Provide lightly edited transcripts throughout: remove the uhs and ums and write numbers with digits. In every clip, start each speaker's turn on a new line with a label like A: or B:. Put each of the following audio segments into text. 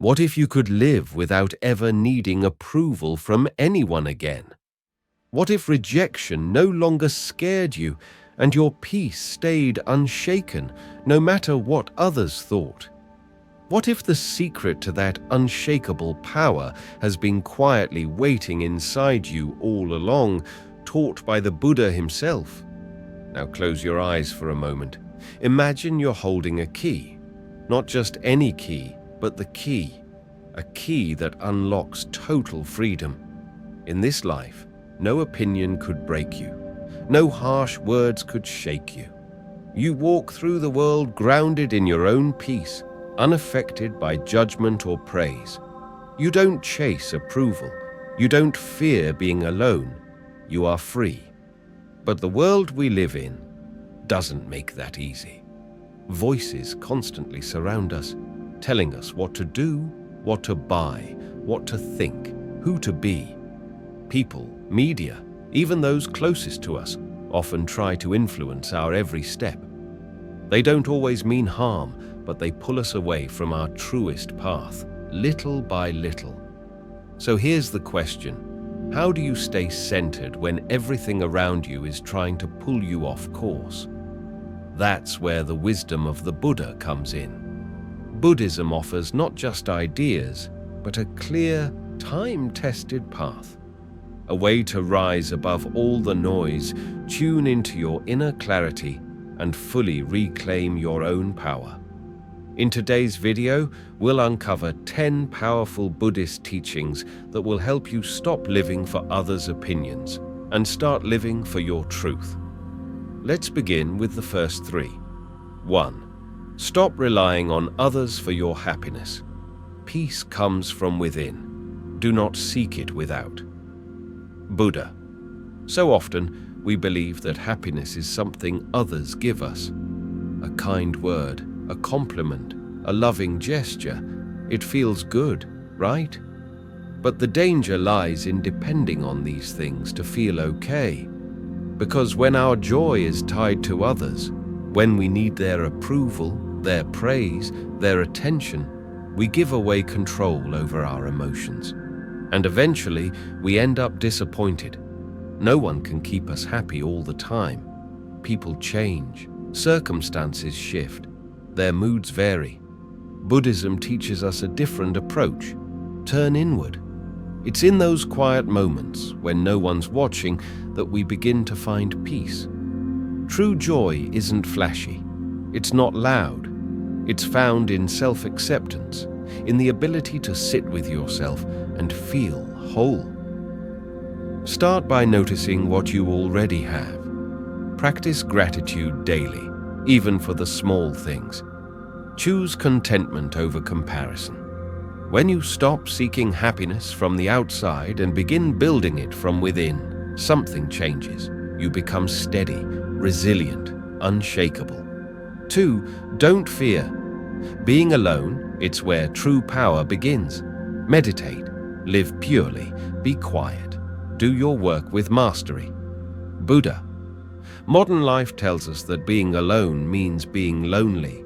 A: What if you could live without ever needing approval from anyone again? What if rejection no longer scared you and your peace stayed unshaken, no matter what others thought? What if the secret to that unshakable power has been quietly waiting inside you all along, taught by the Buddha himself? Now close your eyes for a moment. Imagine you're holding a key. Not just any key, but the key. A key that unlocks total freedom. In this life, no opinion could break you. No harsh words could shake you. You walk through the world grounded in your own peace, unaffected by judgment or praise. You don't chase approval. You don't fear being alone. You are free. But the world we live in doesn't make that easy. Voices constantly surround us, telling us what to do, what to buy, what to think, who to be. People, media, even those closest to us, often try to influence our every step. They don't always mean harm, but they pull us away from our truest path, little by little. So here's the question: how do you stay centered when everything around you is trying to pull you off course? That's where the wisdom of the Buddha comes in. Buddhism offers not just ideas, but a clear, time-tested path. A way to rise above all the noise, tune into your inner clarity, and fully reclaim your own power. In today's video, we'll uncover 10 powerful Buddhist teachings that will help you stop living for others' opinions and start living for your truth. Let's begin with the first 3. 1. Stop relying on others for your happiness. Peace comes from within. Do not seek it without. Buddha. So often, we believe that happiness is something others give us. A kind word, a compliment, a loving gesture. It feels good, right? But the danger lies in depending on these things to feel okay. Because when our joy is tied to others, when we need their approval, their praise, their attention, we give away control over our emotions. And eventually, we end up disappointed. No one can keep us happy all the time. People change, circumstances shift, their moods vary. Buddhism teaches us a different approach. Turn inward. It's in those quiet moments, when no one's watching, that we begin to find peace. True joy isn't flashy. It's not loud. It's found in self-acceptance, in the ability to sit with yourself and feel whole. Start by noticing what you already have. Practice gratitude daily, even for the small things. Choose contentment over comparison. When you stop seeking happiness from the outside and begin building it from within, something changes. You become steady, resilient, unshakable. 2. Don't fear. Being alone, it's where true power begins. Meditate, live purely, be quiet, do your work with mastery. Buddha. Modern life tells us that being alone means being lonely,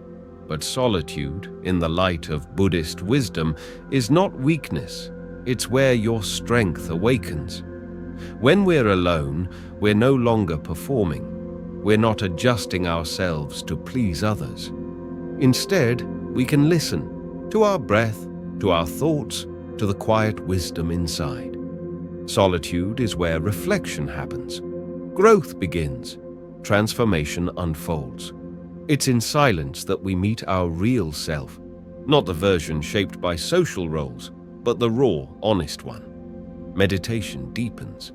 A: but solitude, in the light of Buddhist wisdom, is not weakness. It's where your strength awakens. When we're alone, we're no longer performing. We're not adjusting ourselves to please others. Instead, we can listen to our breath, to our thoughts, to the quiet wisdom inside. Solitude is where reflection happens. Growth begins. Transformation unfolds. It's in silence that we meet our real self, not the version shaped by social roles, but the raw, honest one. Meditation deepens.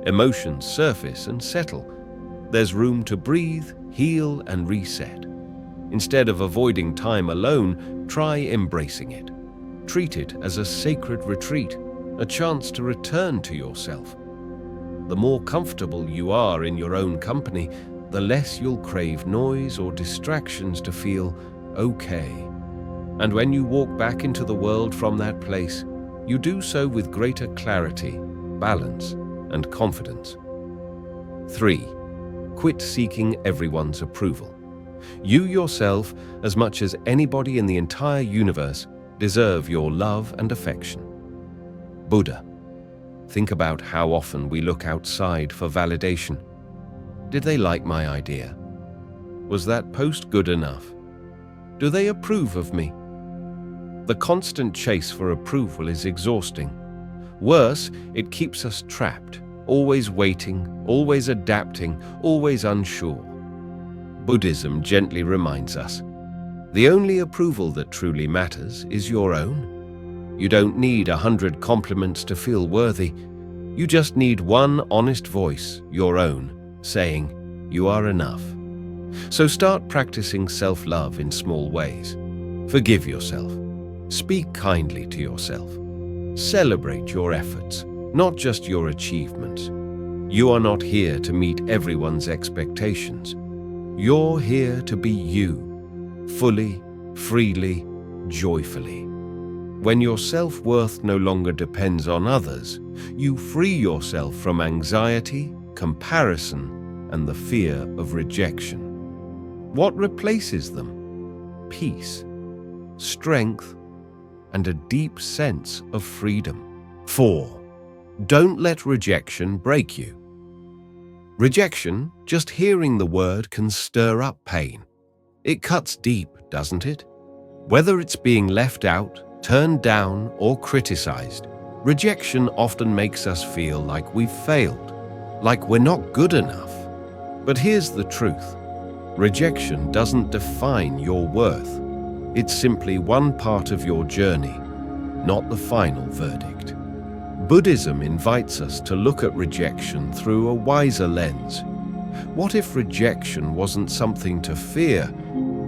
A: Emotions surface and settle. There's room to breathe, heal, and reset. Instead of avoiding time alone, try embracing it. Treat it as a sacred retreat, a chance to return to yourself. The more comfortable you are in your own company, the less you'll crave noise or distractions to feel okay. And when you walk back into the world from that place, you do so with greater clarity, balance, and confidence. 3. Quit seeking everyone's approval. You yourself, as much as anybody in the entire universe, deserve your love and affection. Buddha. Think about how often we look outside for validation. Did they like my idea? Was that post good enough? Do they approve of me? The constant chase for approval is exhausting. Worse, it keeps us trapped, always waiting, always adapting, always unsure. Buddhism gently reminds us, the only approval that truly matters is your own. You don't need 100 compliments to feel worthy. You just need one honest voice, your own, saying, you are enough. So start practicing self-love in small ways. Forgive yourself. Speak kindly to yourself. Celebrate your efforts, not just your achievements. You are not here to meet everyone's expectations. You're here to be you, fully, freely, joyfully. When your self-worth no longer depends on others, you free yourself from anxiety, comparison, and the fear of rejection. What replaces them? Peace, strength, and a deep sense of freedom. 4. Don't let rejection break you. Rejection, just hearing the word, can stir up pain. It cuts deep, doesn't it? Whether it's being left out, turned down, or criticized, rejection often makes us feel like we've failed, like we're not good enough. But here's the truth. Rejection doesn't define your worth. It's simply one part of your journey, not the final verdict. Buddhism invites us to look at rejection through a wiser lens. What if rejection wasn't something to fear,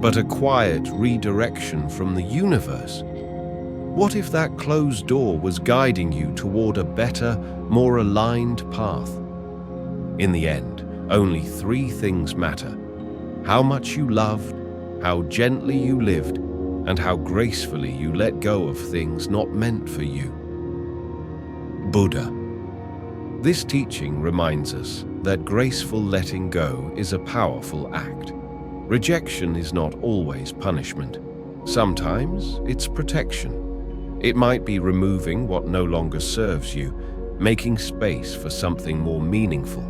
A: but a quiet redirection from the universe? What if that closed door was guiding you toward a better, more aligned path? In the end, only 3 things matter: how much you loved, how gently you lived, and how gracefully you let go of things not meant for you. Buddha. This teaching reminds us that graceful letting go is a powerful act. Rejection is not always punishment. Sometimes it's protection. It might be removing what no longer serves you, making space for something more meaningful.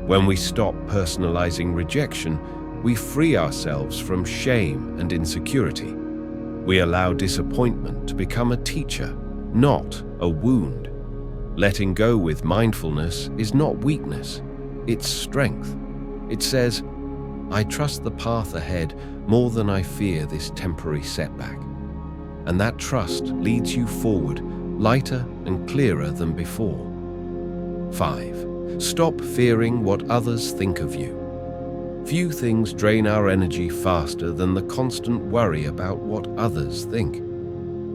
A: When we stop personalizing rejection, we free ourselves from shame and insecurity. We allow disappointment to become a teacher, not a wound. Letting go with mindfulness is not weakness, it's strength. It says, I trust the path ahead more than I fear this temporary setback. And that trust leads you forward, lighter and clearer than before. 5. Stop fearing what others think of you. Few things drain our energy faster than the constant worry about what others think.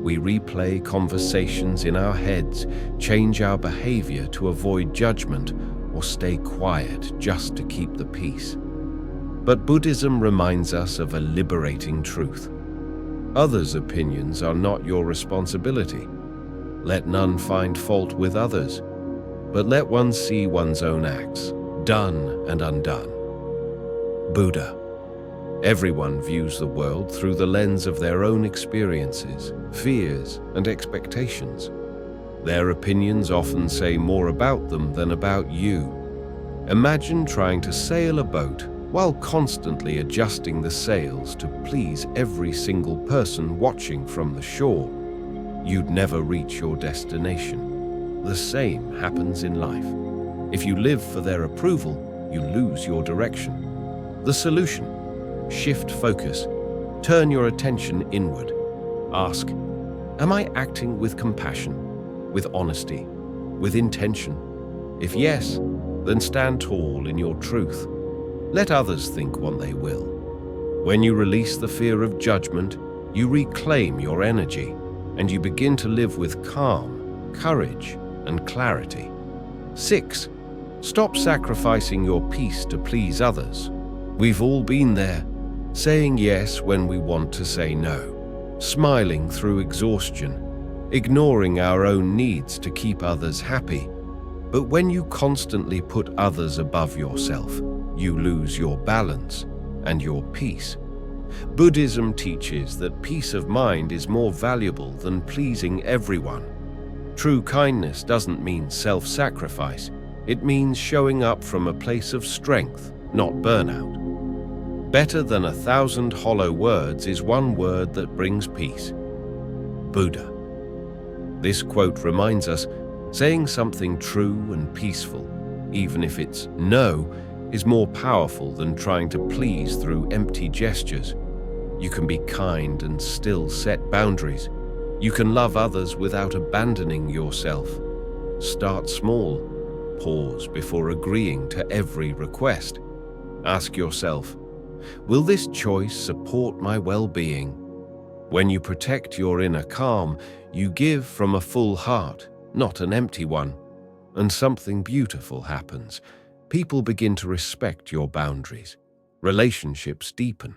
A: We replay conversations in our heads, change our behavior to avoid judgment, or stay quiet just to keep the peace. But Buddhism reminds us of a liberating truth. Others' opinions are not your responsibility. Let none find fault with others, but let one see one's own acts, done and undone. Buddha. Everyone views the world through the lens of their own experiences, fears, and expectations. Their opinions often say more about them than about you. Imagine trying to sail a boat while constantly adjusting the sails to please every single person watching from the shore. You'd never reach your destination. The same happens in life. If you live for their approval, you lose your direction. The solution: shift focus. Turn your attention inward. Ask, am I acting with compassion, with honesty, with intention? If yes, then stand tall in your truth. Let others think what they will. When you release the fear of judgment, you reclaim your energy, and you begin to live with calm, courage, and clarity. 6. Stop sacrificing your peace to please others. We've all been there, saying yes when we want to say no, smiling through exhaustion, ignoring our own needs to keep others happy. But when you constantly put others above yourself, you lose your balance and your peace. Buddhism teaches that peace of mind is more valuable than pleasing everyone. True kindness doesn't mean self-sacrifice. It means showing up from a place of strength, not burnout. Better than 1,000 hollow words is one word that brings peace. Buddha. This quote reminds us, saying something true and peaceful, even if it's no, is more powerful than trying to please through empty gestures. You can be kind and still set boundaries. You can love others without abandoning yourself. Start small. Pause before agreeing to every request. Ask yourself, will this choice support my well-being? When you protect your inner calm, you give from a full heart, not an empty one. And something beautiful happens. People begin to respect your boundaries. Relationships deepen.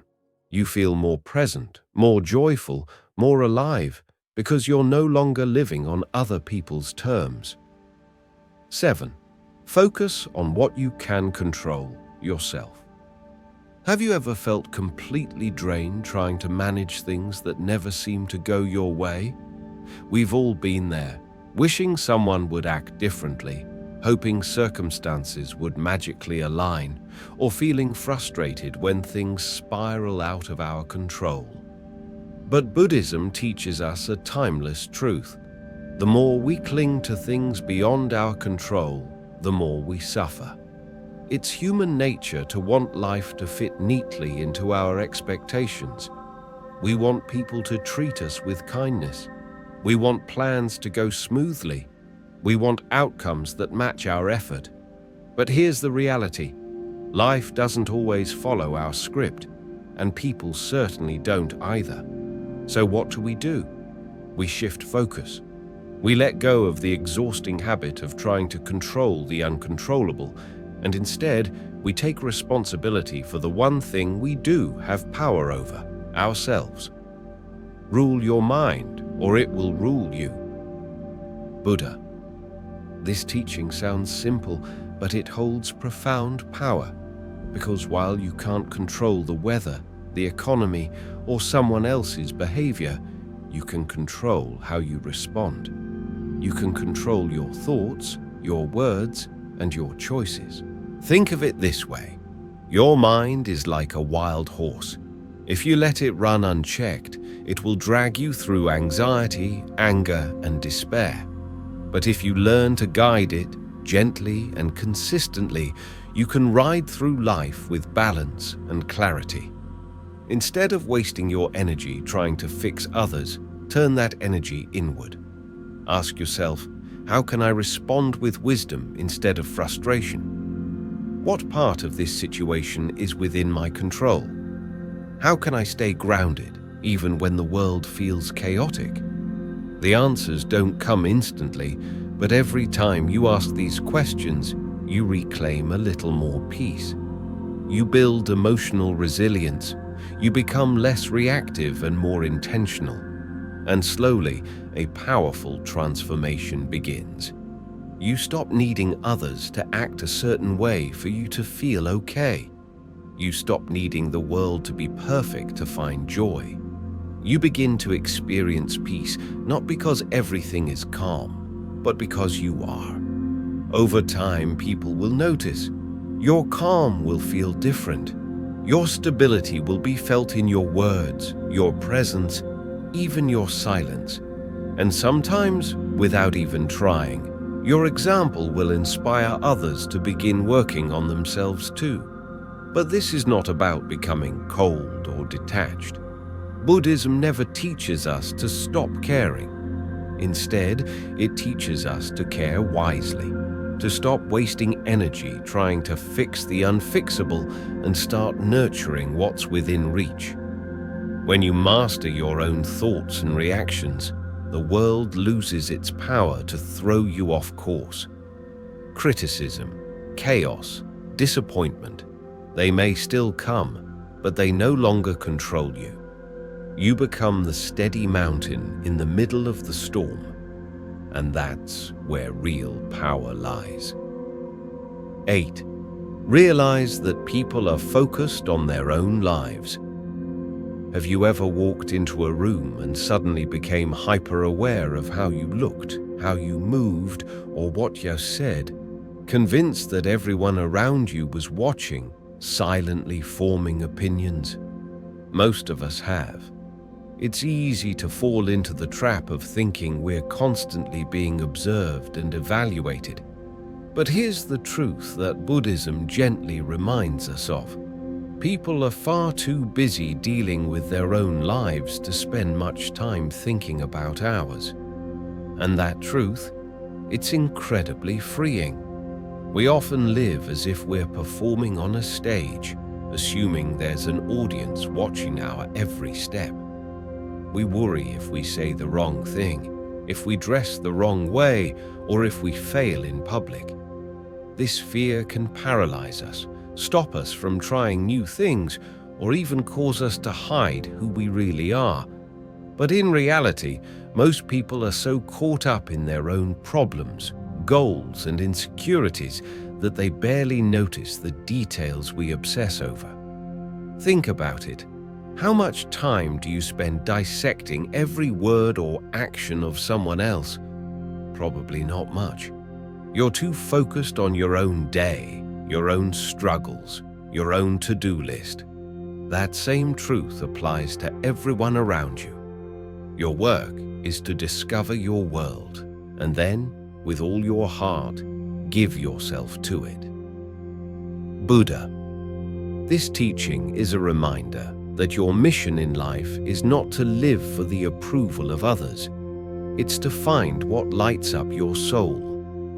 A: You feel more present, more joyful, more alive, because you're no longer living on other people's terms. 7. Focus on what you can control, yourself. Have you ever felt completely drained trying to manage things that never seem to go your way? We've all been there, wishing someone would act differently, hoping circumstances would magically align, or feeling frustrated when things spiral out of our control. But Buddhism teaches us a timeless truth. The more we cling to things beyond our control, the more we suffer. It's human nature to want life to fit neatly into our expectations. We want people to treat us with kindness. We want plans to go smoothly. We want outcomes that match our effort. But here's the reality. Life doesn't always follow our script, and people certainly don't either. So what do? We shift focus. We let go of the exhausting habit of trying to control the uncontrollable, and instead, we take responsibility for the one thing we do have power over, ourselves. Rule your mind, or it will rule you. Buddha. This teaching sounds simple, but it holds profound power, because while you can't control the weather, the economy, or someone else's behavior, you can control how you respond. You can control your thoughts, your words, and your choices. Think of it this way. Your mind is like a wild horse. If you let it run unchecked, it will drag you through anxiety, anger, and despair. But if you learn to guide it gently and consistently, you can ride through life with balance and clarity. Instead of wasting your energy trying to fix others, turn that energy inward. Ask yourself, how can I respond with wisdom instead of frustration? What part of this situation is within my control? How can I stay grounded even when the world feels chaotic? The answers don't come instantly, but every time you ask these questions, you reclaim a little more peace. You build emotional resilience. You become less reactive and more intentional. And slowly, a powerful transformation begins. You stop needing others to act a certain way for you to feel okay. You stop needing the world to be perfect to find joy. You begin to experience peace, not because everything is calm, but because you are. Over time, people will notice. Your calm will feel different. Your stability will be felt in your words, your presence, even your silence. And sometimes, without even trying, your example will inspire others to begin working on themselves too. But this is not about becoming cold or detached. Buddhism never teaches us to stop caring. Instead, it teaches us to care wisely, to stop wasting energy trying to fix the unfixable and start nurturing what's within reach. When you master your own thoughts and reactions, the world loses its power to throw you off course. Criticism, chaos, disappointment, they may still come, but they no longer control you. You become the steady mountain in the middle of the storm, and that's where real power lies. 8. Realize that people are focused on their own lives. Have you ever walked into a room and suddenly became hyper-aware of how you looked, how you moved, or what you said, convinced that everyone around you was watching, silently forming opinions? Most of us have. It's easy to fall into the trap of thinking we're constantly being observed and evaluated. But here's the truth that Buddhism gently reminds us of. People are far too busy dealing with their own lives to spend much time thinking about ours. And that truth, it's incredibly freeing. We often live as if we're performing on a stage, assuming there's an audience watching our every step. We worry if we say the wrong thing, if we dress the wrong way, or if we fail in public. This fear can paralyze us, stop us from trying new things, or even cause us to hide who we really are. But in reality, most people are so caught up in their own problems, goals, and insecurities that they barely notice the details we obsess over. Think about it. How much time do you spend dissecting every word or action of someone else? Probably not much. You're too focused on your own day, your own struggles, your own to-do list. That same truth applies to everyone around you. Your work is to discover your world, and then, with all your heart, give yourself to it. Buddha. This teaching is a reminder that your mission in life is not to live for the approval of others. It's to find what lights up your soul,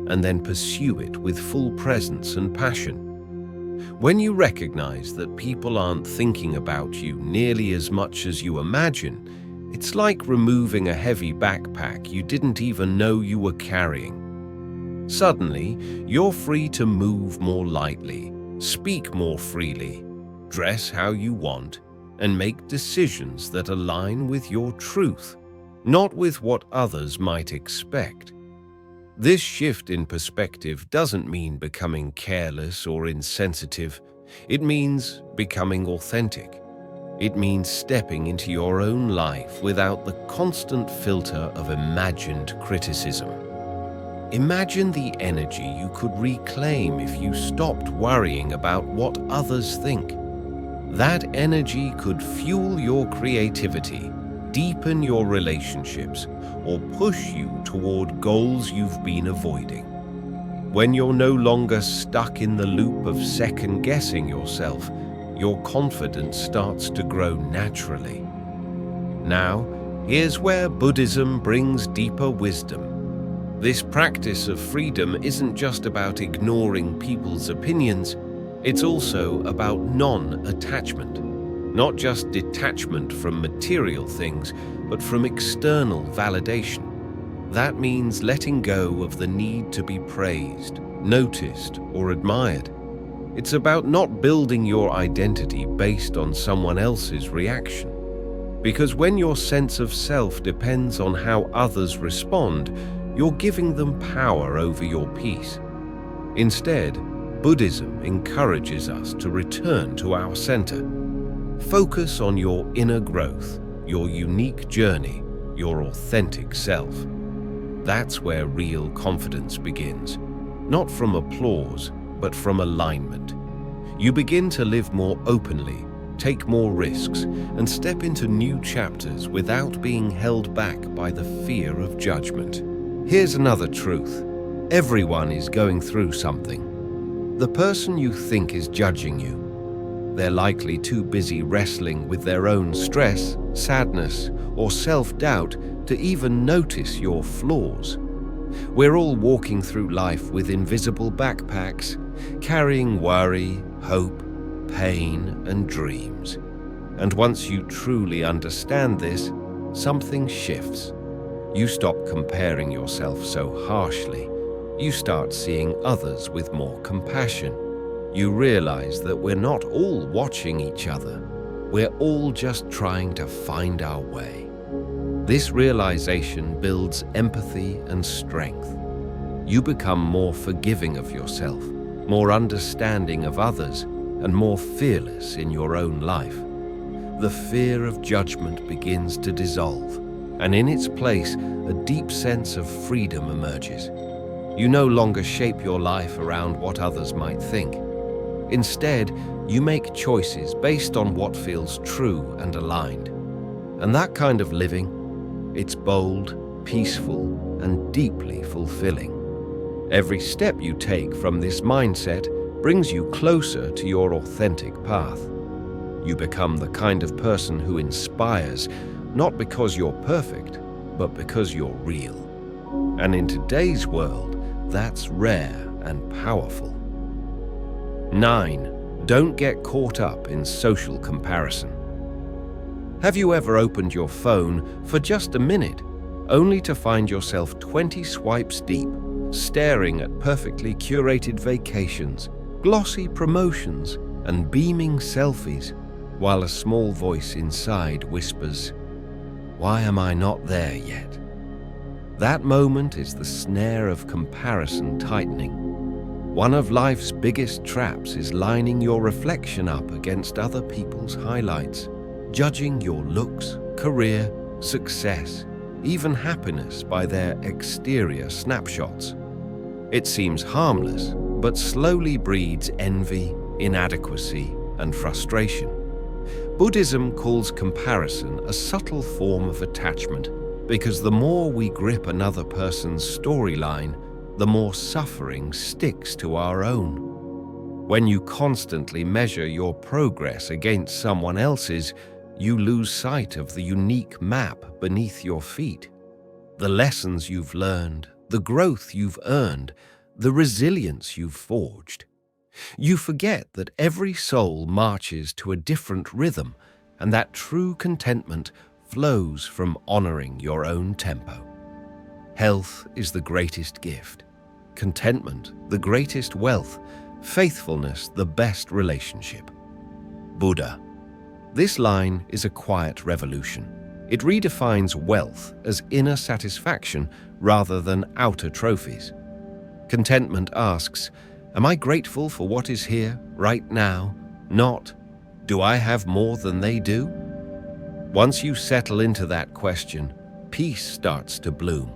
A: and then pursue it with full presence and passion. When you recognize that people aren't thinking about you nearly as much as you imagine, it's like removing a heavy backpack you didn't even know you were carrying. Suddenly, you're free to move more lightly, speak more freely, dress how you want, and make decisions that align with your truth, not with what others might expect. This shift in perspective doesn't mean becoming careless or insensitive. It means becoming authentic. It means stepping into your own life without the constant filter of imagined criticism. Imagine the energy you could reclaim if you stopped worrying about what others think. That energy could fuel your creativity, deepen your relationships, or push you toward goals you've been avoiding. When you're no longer stuck in the loop of second-guessing yourself, your confidence starts to grow naturally. Now, here's where Buddhism brings deeper wisdom. This practice of freedom isn't just about ignoring people's opinions, it's also about non-attachment. Not just detachment from material things, but from external validation. That means letting go of the need to be praised, noticed, or admired. It's about not building your identity based on someone else's reaction. Because when your sense of self depends on how others respond, you're giving them power over your peace. Instead, Buddhism encourages us to return to our center. Focus on your inner growth, your unique journey, your authentic self. That's where real confidence begins. Not from applause, but from alignment. You begin to live more openly, take more risks, and step into new chapters without being held back by the fear of judgment. Here's another truth. Everyone is going through something. The person you think is judging you, they're likely too busy wrestling with their own stress, sadness, or self-doubt to even notice your flaws. We're all walking through life with invisible backpacks, carrying worry, hope, pain, and dreams. And once you truly understand this, something shifts. You stop comparing yourself so harshly. You start seeing others with more compassion. You realize that we're not all watching each other. We're all just trying to find our way. This realization builds empathy and strength. You become more forgiving of yourself, more understanding of others, and more fearless in your own life. the fear of judgment begins to dissolve, and in its place, a deep sense of freedom emerges. You no longer shape your life around what others might think. Instead, you make choices based on what feels true and aligned. And that kind of living, it's bold, peaceful, and deeply fulfilling. Every step you take from this mindset brings you closer to your authentic path. You become the kind of person who inspires, not because you're perfect, but because you're real. And in today's world, that's rare and powerful. 9. Don't get caught up in social comparison. Have you ever opened your phone for just a minute, only to find yourself 20 swipes deep, staring at perfectly curated vacations, glossy promotions, and beaming selfies, while a small voice inside whispers, "Why am I not there yet?" That moment is the snare of comparison tightening. One of life's biggest traps is lining your reflection up against other people's highlights, judging your looks, career, success, even happiness by their exterior snapshots. It seems harmless, but slowly breeds envy, inadequacy, and frustration. Buddhism calls comparison a subtle form of attachment, because the more we grip another person's storyline, the more suffering sticks to our own. When you constantly measure your progress against someone else's, you lose sight of the unique map beneath your feet. The lessons you've learned, the growth you've earned, the resilience you've forged. You forget that every soul marches to a different rhythm, and that true contentment flows from honoring your own tempo. Health is the greatest gift, contentment the greatest wealth, faithfulness the best relationship. Buddha. This line is a quiet revolution. It redefines wealth as inner satisfaction rather than outer trophies. Contentment asks, am I grateful for what is here, right now? Not, do I have more than they do? Once you settle into that question, peace starts to bloom.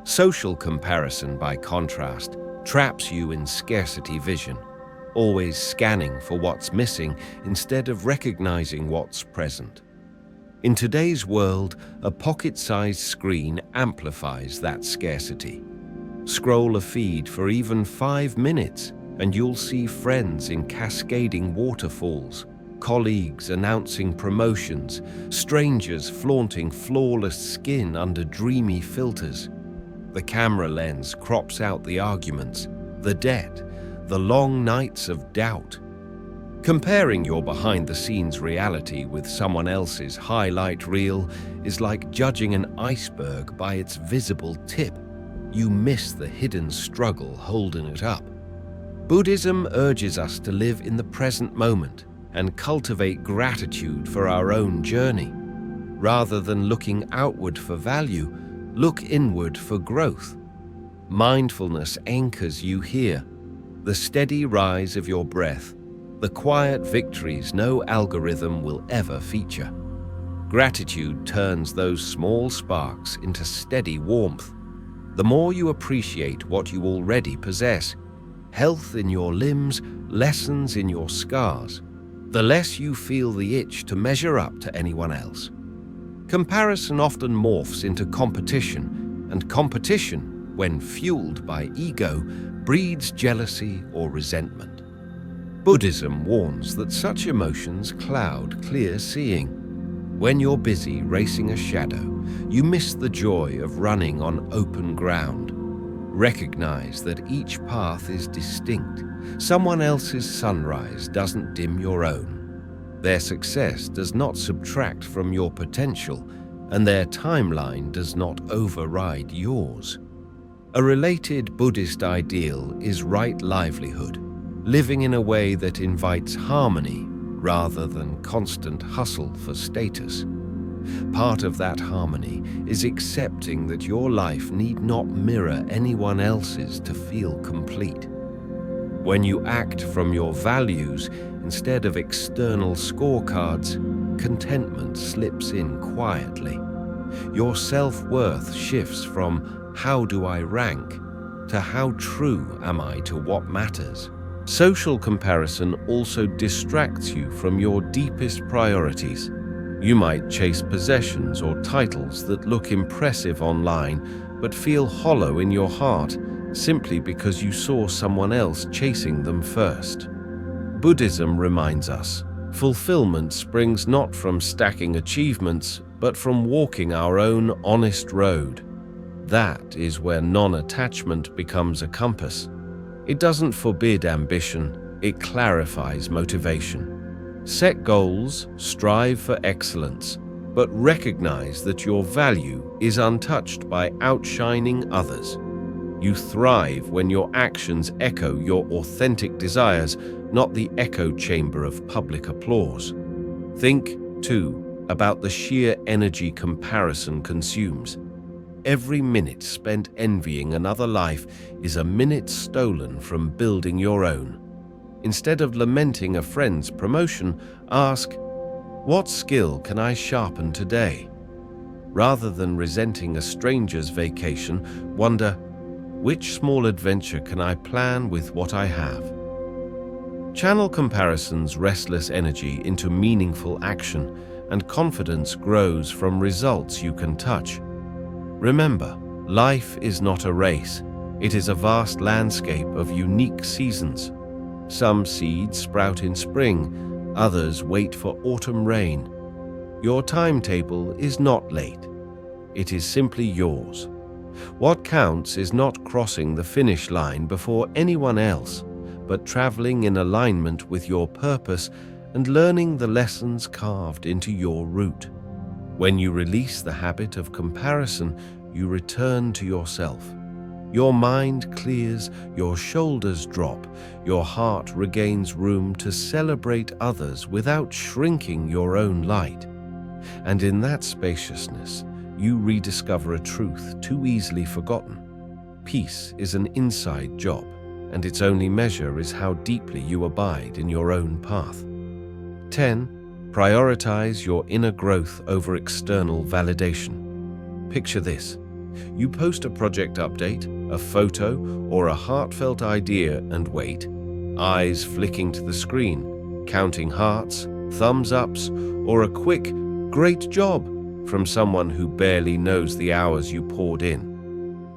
A: Social comparison, by contrast, traps you in scarcity vision, always scanning for what's missing instead of recognizing what's present. In today's world, a pocket-sized screen amplifies that scarcity. Scroll a feed for even 5 minutes, and you'll see friends in cascading waterfalls, colleagues announcing promotions, strangers flaunting flawless skin under dreamy filters. The camera lens crops out the arguments, the debt, the long nights of doubt. Comparing your behind-the-scenes reality with someone else's highlight reel is like judging an iceberg by its visible tip. You miss the hidden struggle holding it up. Buddhism urges us to live in the present moment and cultivate gratitude for our own journey. Rather than looking outward for value, look inward for growth. Mindfulness anchors you here, the steady rise of your breath, the quiet victories no algorithm will ever feature. Gratitude turns those small sparks into steady warmth. The more you appreciate what you already possess, health in your limbs, lessons in your scars, the less you feel the itch to measure up to anyone else. Comparison often morphs into competition, and competition, when fueled by ego, breeds jealousy or resentment. Buddhism warns that such emotions cloud clear seeing. When you're busy racing a shadow, you miss the joy of running on open ground. Recognize that each path is distinct. Someone else's sunrise doesn't dim your own. Their success does not subtract from your potential, and their timeline does not override yours. A related Buddhist ideal is right livelihood, living in a way that invites harmony rather than constant hustle for status. Part of that harmony is accepting that your life need not mirror anyone else's to feel complete. When you act from your values instead of external scorecards, contentment slips in quietly. Your self-worth shifts from "how do I rank" to "how true am I to what matters." Social comparison also distracts you from your deepest priorities. You might chase possessions or titles that look impressive online but feel hollow in your heart simply because you saw someone else chasing them first. Buddhism reminds us, fulfillment springs not from stacking achievements, but from walking our own honest road. That is where non-attachment becomes a compass. It doesn't forbid ambition, it clarifies motivation. Set goals, strive for excellence, but recognize that your value is untouched by outshining others. You thrive when your actions echo your authentic desires, not the echo chamber of public applause. Think, too, about the sheer energy comparison consumes. Every minute spent envying another life is a minute stolen from building your own. Instead of lamenting a friend's promotion, ask, "What skill can I sharpen today?" Rather than resenting a stranger's vacation, wonder, "Which small adventure can I plan with what I have?" Channel comparison's restless energy into meaningful action, and confidence grows from results you can touch. Remember, life is not a race. It is a vast landscape of unique seasons. Some seeds sprout in spring, others wait for autumn rain. Your timetable is not late. It is simply yours. What counts is not crossing the finish line before anyone else, but traveling in alignment with your purpose and learning the lessons carved into your route. When you release the habit of comparison, you return to yourself. Your mind clears, your shoulders drop, your heart regains room to celebrate others without shrinking your own light. And in that spaciousness, you rediscover a truth too easily forgotten. Peace is an inside job, and its only measure is how deeply you abide in your own path. 10. Prioritize your inner growth over external validation. Picture this. You post a project update, a photo, or a heartfelt idea and wait, eyes flicking to the screen, counting hearts, thumbs ups, or a quick, "Great job" from someone who barely knows the hours you poured in.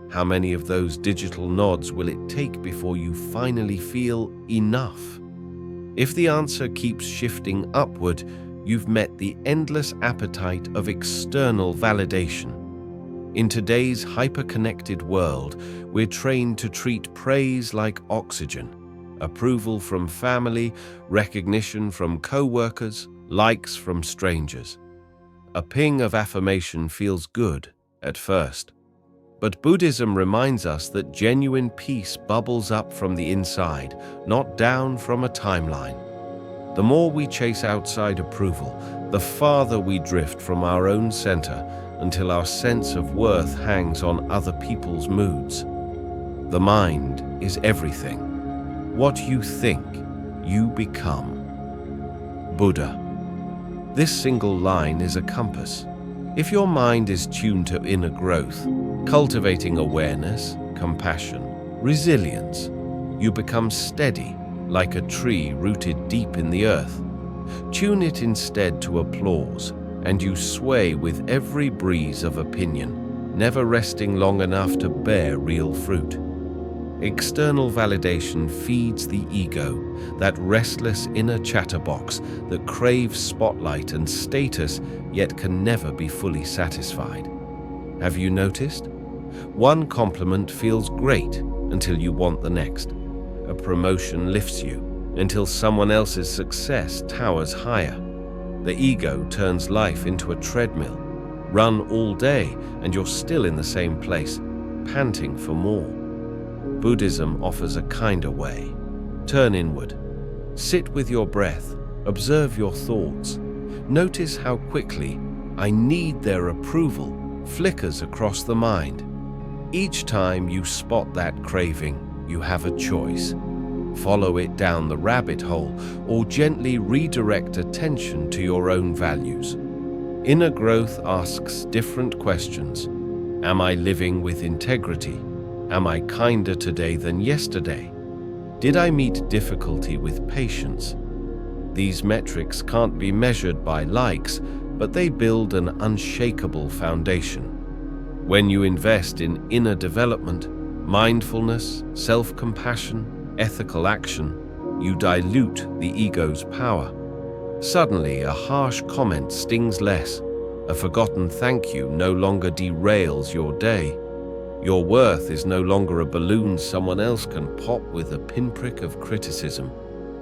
A: How many of those digital nods will it take before you finally feel enough? If the answer keeps shifting upward, you've met the endless appetite of external validation. In today's hyper-connected world, we're trained to treat praise like oxygen. Approval from family, recognition from co-workers, likes from strangers. A ping of affirmation feels good at first. But Buddhism reminds us that genuine peace bubbles up from the inside, not down from a timeline. The more we chase outside approval, the farther we drift from our own center until our sense of worth hangs on other people's moods. The mind is everything. What you think, you become. Buddha. This single line is a compass. If your mind is tuned to inner growth, cultivating awareness, compassion, resilience, you become steady, like a tree rooted deep in the earth. Tune it instead to applause, and you sway with every breeze of opinion, never resting long enough to bear real fruit. External validation feeds the ego, that restless inner chatterbox that craves spotlight and status yet can never be fully satisfied. Have you noticed? One compliment feels great until you want the next. A promotion lifts you until someone else's success towers higher. The ego turns life into a treadmill. Run all day and you're still in the same place, panting for more. Buddhism offers a kinder way. Turn inward. Sit with your breath. Observe your thoughts. Notice how quickly "I need their approval" flickers across the mind. Each time you spot that craving, you have a choice. follow it down the rabbit hole, or gently redirect attention to your own values. Inner growth asks different questions. Am I living with integrity? Am I kinder today than yesterday? Did I meet difficulty with patience? These metrics can't be measured by likes, but they build an unshakable foundation. When you invest in inner development, mindfulness, self-compassion, ethical action, you dilute the ego's power. Suddenly, a harsh comment stings less. A forgotten thank you no longer derails your day. Your worth is no longer a balloon someone else can pop with a pinprick of criticism.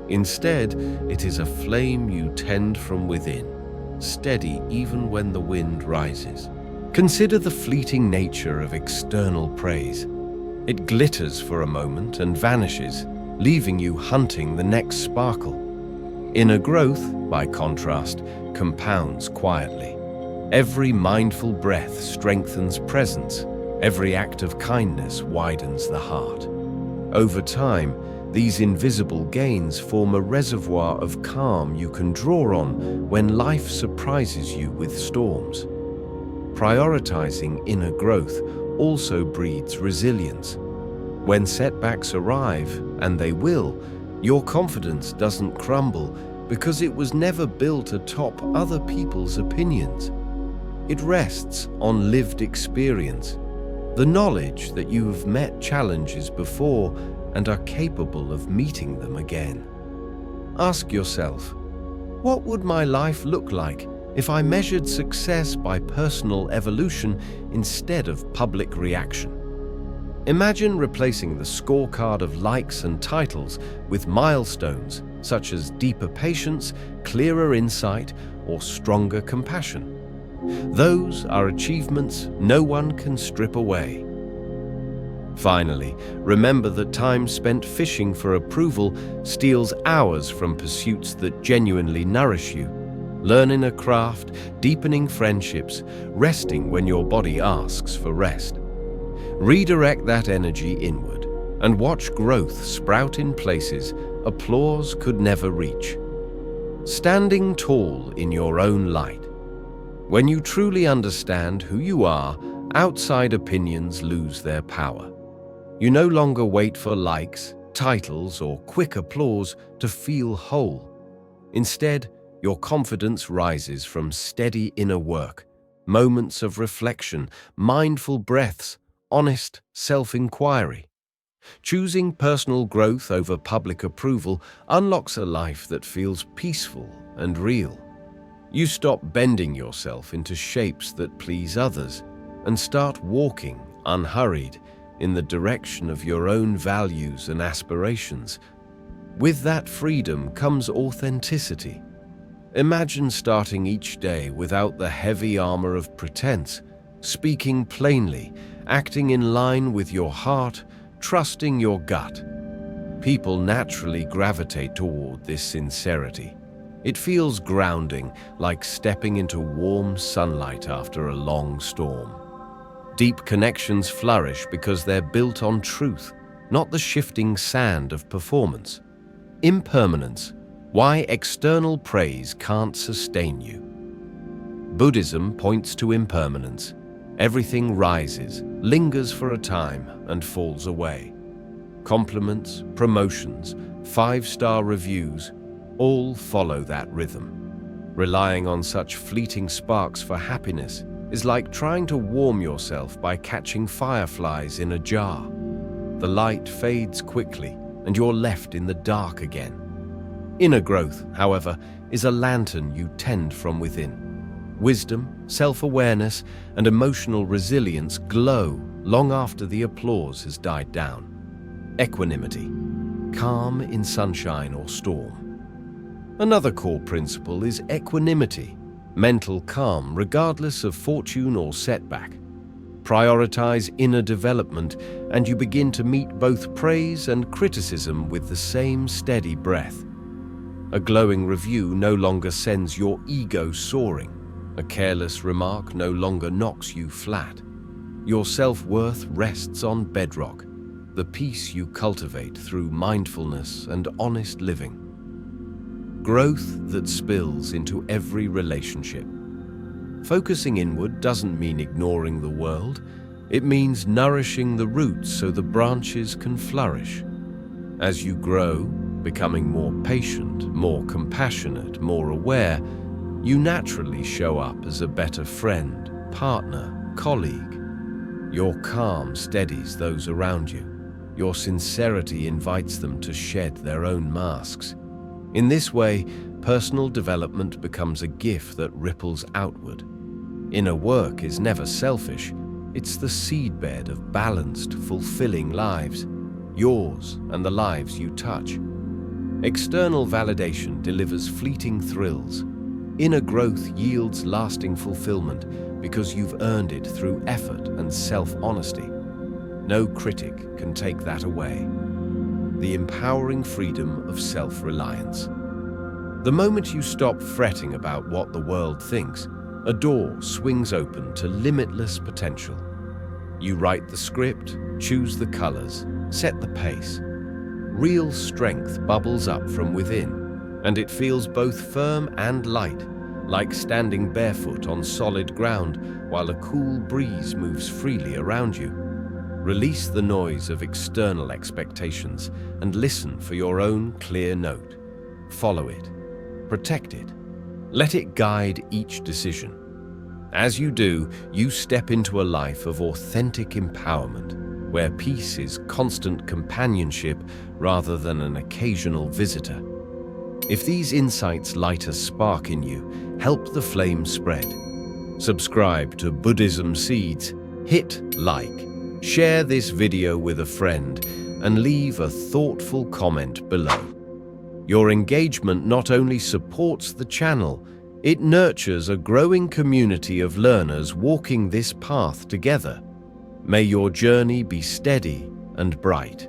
A: Instead, it is a flame you tend from within, steady even when the wind rises. Consider the fleeting nature of external praise. It glitters for a moment and vanishes, leaving you hunting the next sparkle. Inner growth, by contrast, compounds quietly. Every mindful breath strengthens presence. Every act of kindness widens the heart. Over time, these invisible gains form a reservoir of calm you can draw on when life surprises you with storms. Prioritizing inner growth also breeds resilience. When setbacks arrive, and they will, your confidence doesn't crumble because it was never built atop other people's opinions. It rests on lived experience, the knowledge that you have met challenges before and are capable of meeting them again. Ask yourself, what would my life look like if I measured success by personal evolution instead of public reaction? Imagine replacing the scorecard of likes and titles with milestones such as deeper patience, clearer insight, or stronger compassion. Those are achievements no one can strip away. Finally, remember that time spent fishing for approval steals hours from pursuits that genuinely nourish you. Learning a craft, deepening friendships, resting when your body asks for rest. Redirect that energy inward and watch growth sprout in places applause could never reach. Standing tall in your own light. When you truly understand who you are, outside opinions lose their power. You no longer wait for likes, titles, or quick applause to feel whole. Instead, your confidence rises from steady inner work, moments of reflection, mindful breaths, honest self-inquiry. Choosing personal growth over public approval unlocks a life that feels peaceful and real. You stop bending yourself into shapes that please others and start walking, unhurried, in the direction of your own values and aspirations. With that freedom comes authenticity. Imagine starting each day without the heavy armor of pretense, speaking plainly, acting in line with your heart, trusting your gut. People naturally gravitate toward this sincerity. It feels grounding, like stepping into warm sunlight after a long storm. Deep connections flourish because they're built on truth, not the shifting sand of performance. Impermanence. Why external praise can't sustain you. Buddhism points to impermanence. Everything rises, lingers for a time, and falls away. Compliments, promotions, 5-star reviews, all follow that rhythm. Relying on such fleeting sparks for happiness is like trying to warm yourself by catching fireflies in a jar. The light fades quickly, and you're left in the dark again. Inner growth, however, is a lantern you tend from within. Wisdom, self-awareness, and emotional resilience glow long after the applause has died down. Equanimity, calm in sunshine or storm. Another core principle is equanimity, mental calm regardless of fortune or setback. Prioritize inner development, and you begin to meet both praise and criticism with the same steady breath. A glowing review no longer sends your ego soaring. A careless remark no longer knocks you flat. Your self-worth rests on bedrock, the peace you cultivate through mindfulness and honest living. Growth that spills into every relationship. Focusing inward doesn't mean ignoring the world. It means nourishing the roots so the branches can flourish. As you grow, becoming more patient, more compassionate, more aware, you naturally show up as a better friend, partner, colleague. Your calm steadies those around you. Your sincerity invites them to shed their own masks. In this way, personal development becomes a gift that ripples outward. Inner work is never selfish. It's the seedbed of balanced, fulfilling lives, yours and the lives you touch. External validation delivers fleeting thrills. Inner growth yields lasting fulfillment because you've earned it through effort and self-honesty. No critic can take that away. The empowering freedom of self-reliance. The moment you stop fretting about what the world thinks, a door swings open to limitless potential. You write the script, choose the colors, set the pace. Real strength bubbles up from within, and it feels both firm and light, like standing barefoot on solid ground while a cool breeze moves freely around you. Release the noise of external expectations and listen for your own clear note. Follow it. Protect it. Let it guide each decision. As you do, you step into a life of authentic empowerment, where peace is constant companionship rather than an occasional visitor. If these insights light a spark in you, help the flame spread. Subscribe to Buddhism Seeds, hit like, share this video with a friend, and leave a thoughtful comment below. Your engagement not only supports the channel, it nurtures a growing community of learners walking this path together. May your journey be steady and bright.